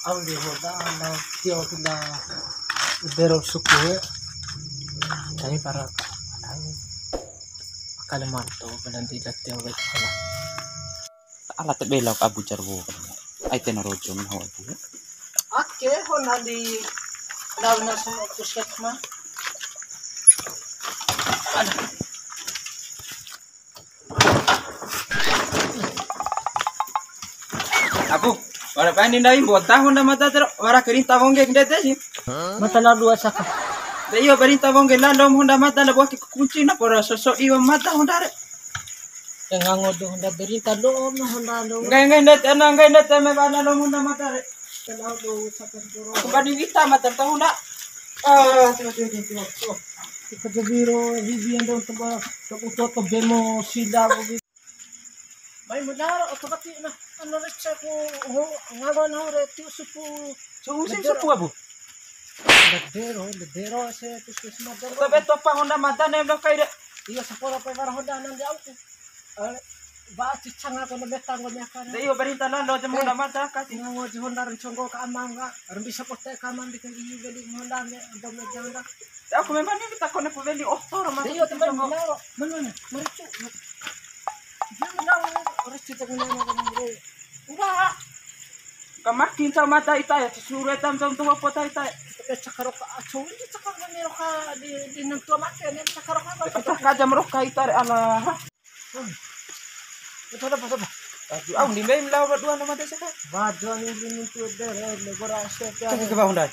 ang dihoda na tiyo kita berok suku dari para kalaman to nanti tiyo kita alat belaw ka abu jarwo ay tenarojo man hawa bu ake hon di daw na sa puskesmas Abu, wala pa ninda bota honda mata ter wala kerinta bonge ngede sih. mata na dua saka Iyo berinta bonge lalo honda mata la boki kunci na por so iyo mata honda re. yang ngangod honda berita do no honda do Ngai net me bana lo honda mata re. kalau do saka duro Kembali vita mata ta honda. Ah, tuh. kita biro viviendo to to bemo sila may mudaro otomatik na ano rin siya ko ngawa na rin tiyo supo Susi supu abu. ledero sa puskesmas daro To beto pa honda mata ne lo kai de. iya sa pora pa para honda nang di auto ba ti changa ko na betang ko niya ka Iyo berinta lalo jam honda mata kasi. ngo ji honda rin chongo ka amang nga rin bisa po tayo kaman di kang iyo gali honda nga ando me janga Aku memang ni kita kone puveli otoro mata. iyo tayo manaro mana marichu dia menang orang cerita punya nama kamu enggak Kamakin sa mata itay susure tam tam to pota itay. kita cakar ka acu ini cakar nero ka di nentua mati ini cakar ka Kita kajam roh kai tar ala. itu ada apa Aduh, ang di main lawa dua nama desa ka. bajuan ini nentu dere legora sepia Cek ke bawah ndai.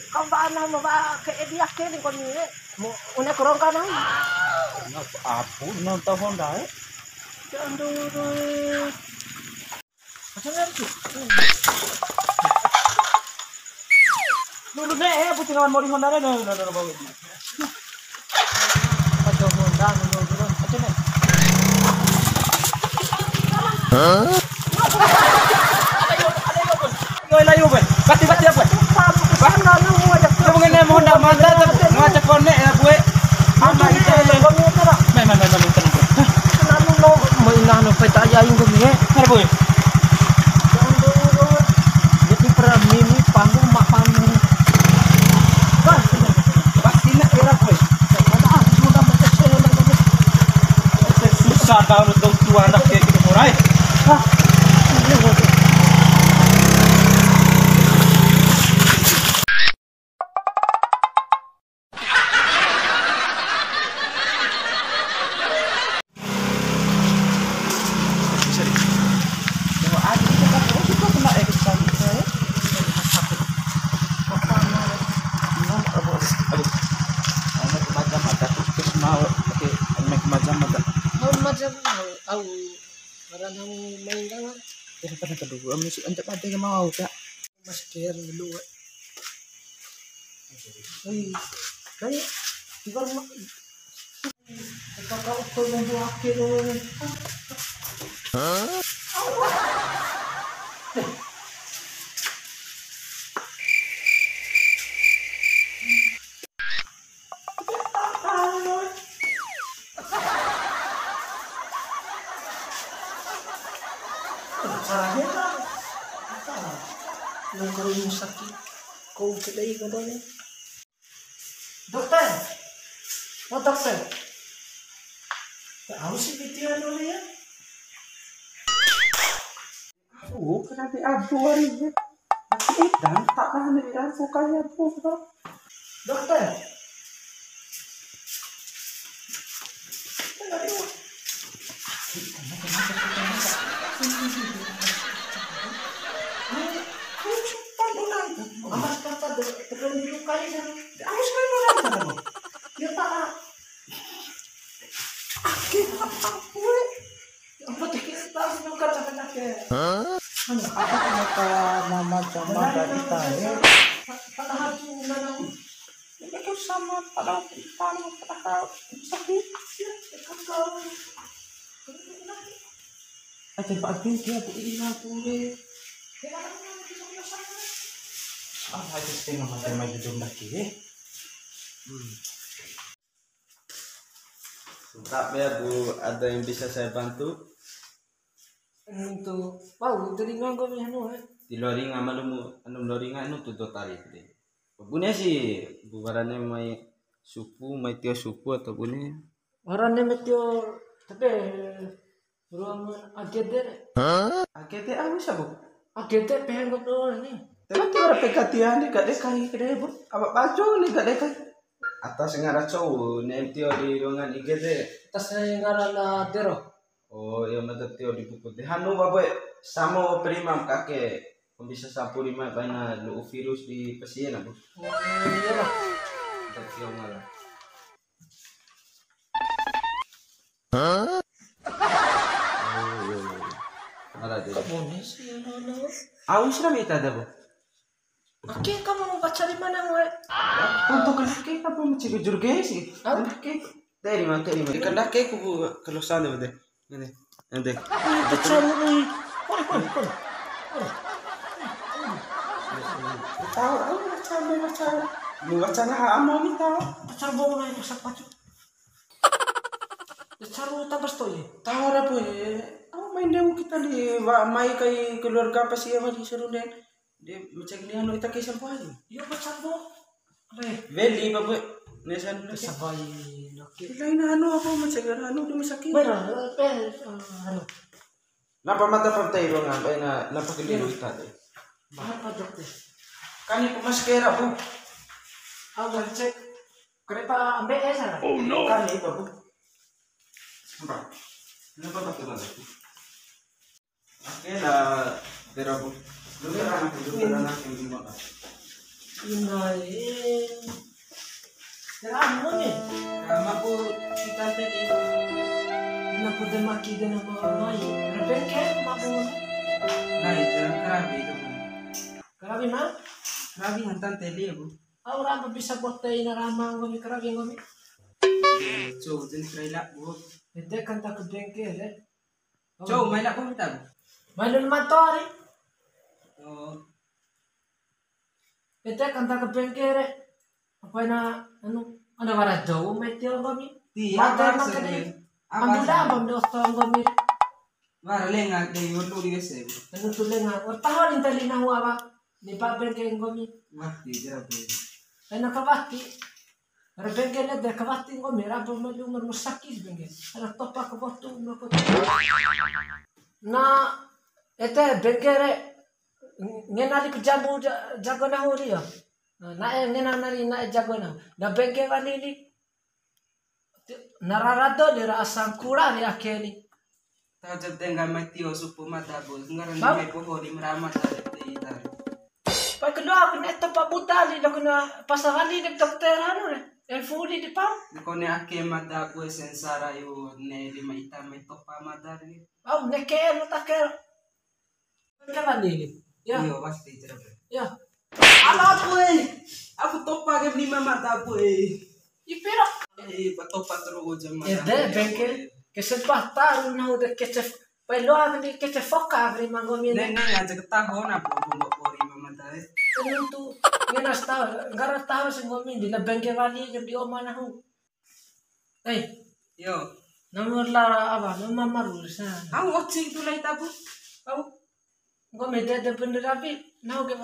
kau ba ana mo ba ke dia ke ni kon ni mo una kurang kana Apu non tahun ndai. jandur macam tu Dulu deh, putih kawan mori Honda deh, no bawa ini. ada Honda no Macam ni. Layu ben. Bati apa? Bahana nu ada Kau mengenai Honda mata macam konek ya buat. Ama itu. Memang tenang. Kenapa lo mainan apa tak ajain ke ni? Mana boy? Jadi pernah mini panggung mak panggung. Kan? Pasti nak era boy. Ada sudah macam Susah dah untuk tua anak kayak gitu murai. Hah? Ini bodoh. Macam tahu orang yang main kan Daripada kedua mesti untuk ada yang mau tak. masker dulu. Kayak tinggal kakak ukur yang buat akhir caranya kan yang kalau yang sakit kau kedai katanya dokter oh dokter harus sih pitian dulu ya Oh, kenapa abu hari ini? Dan tak tahan dari aku kayak abu. dokter amas kata terlalu dilukai sana amas kan orang dia tak kita apa apa kita bukan sana ke Apa kenapa nama sama dari tadi? pada hati mana Itu sama pada sakit. Aja pagi dia ini boleh. Aja setengah macam jom lagi. Mantap ya Bu, ada yang bisa saya bantu? Untuk wow dari nganggo anu di loringa anu loringa anu tuh tari deh. Bune sih bubarannya mai supu, mai tio supu atau bune. Orangnya meteo tapi ruang agede Agete aku siapa? agede pengen ngobrol nih. Tapi tuh ada pekatian nih gak dekai kedai bu. Apa baju nih gak dekai? Atas ngara cowok, tio di ruangan IGD. Tas ngaran dero. Oh, iya mata tio di buku teh. Hanu bapak samo prima kakek. Bisa sapu lima bana lu virus di pasien apa? Iya lah. Tio ngara. Ada deh. Kamu nih sih ano. Aku sudah minta dah bu. Oke, kamu mau baca di mana gue? Untuk kaki apa macam jujur guys sih? Kaki dari mana? Ikan kaki aku kalau sana deh. Ini, nanti. Baca nih. Kau. Tahu, aku baca. Baca lah, mau minta. Baca bola nih masak baca. Baca lu tabas tuh ya. Tahu apa ya? Aku main demo kita di mai kai keluarga apa sih apa di Serundeng. Dia macam ni anu kita kisah apa aja. Yo baca bola. Veli bapak. Nesan lagi. Sabay oke. Lain anu apa macam anu di masakin. Benar, ano. Napa mata pantai lo ngapain napa keliru kita deh. Apa dokter? Kani pemaskera bu. Aku cek kereta ambil sana. Oh no. Kani babu. Nampak. Napa tak kena deh. Oke lah terapu. Lu anak yang di mana? Inain. Terang nih. Nama ku kita tadi. Kenapa dia maki dia nama mai? Rebengke mabu. Nah itu kerabi itu. Kerabi mah? Kerabi hantan tadi ya bu. Orang bisa buat teh narama ngomi kerabi ngomi. Cow jadi kerja bu. Ede kan tak bengke deh. Cow main apa kita bu? Mainan motor. Oh. Ede kan tak bengke deh. Apa na anu warna jauh meteo ngomi. Apa Mata sih? Ambil abang dos tahun ngomi. Wah lenga dari waktu di desa bu. Anu tulenga. Tahun intali na huwa ba. Ni pa bengke ngomi. Wah tidak bu. Ana kabati. Rebengke na de kabati ngomi rabo malumar musakis bengke. Ana topa ka botu no ko. Na ete bengke re ngenali ku jamu jago na huri ya. Na ngenali na jago na. Na bengke wali ni nararado dira asang kura ni akeli. Tahu tengah mati supu mata bu. Sekarang Bab. ni pohon di meramat tadi tadi. Pa kedua aku neto pa butali na kuna pasarali ni dokter ano re. El fuli di pa. Kau ni ake mata bu sensara yu ne di maita topa mata ni. Au neke mo taker. Kapan ni? Ya. Iyo pasti tidak. Ya. Apa bu? Aku topa ke lima mata bu. Ipiro. Patopa terus jam mata. Ede bengke kesempatan na udah kecef. Pelo agni kecef foka agri mangomi. Neng aja ketahuan apa bumbok pori mata. Ano tu ngenas tahu, garas tahu si ngomi di la bengke wali di oma na hu. Eh, Yo. nomor lara apa? Nomor maru sa. Ang watching tu lai tabu. Au. Ngomi de bener api. Nau ke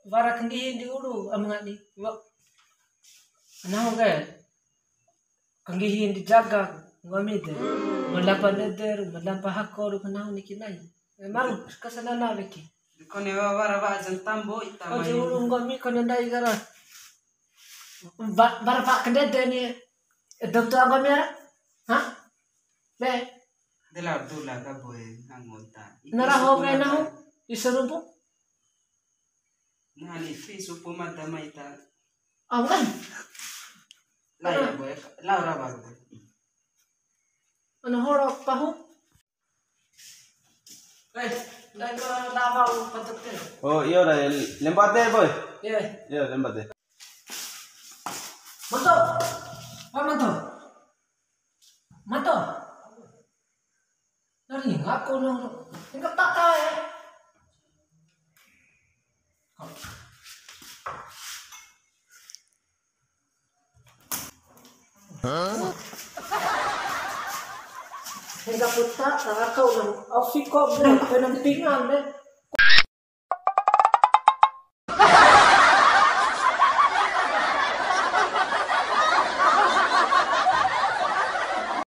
varak di ulu amangat ni. Wa. Nau ke kanggihin dijaga ngomi de. Malapan eder, malapan hakor kenau ni kinai. Maru kasana leki. Kau ni wara wajan tambo ita Oh, mai. jurung ngomi kono ndai gara. Bar pak kedede ni. Dokter ngomi ara? Hah? Be, Dela dula ka boy angota. naraho kay na ho. Isurumpo. Nani fi supu mata maita. Awan. Lai boy. Laura baru. Ano horok pa ho? Lai ko lavaw pa dokter. Oh iya udah lempar deh boy. Yeah. Iya lempar deh. Manto. Pa manto. Manto. Nari ngako no. Ingkat taka eh. Hingga puta, nakakaw ng aufiko, penampingan,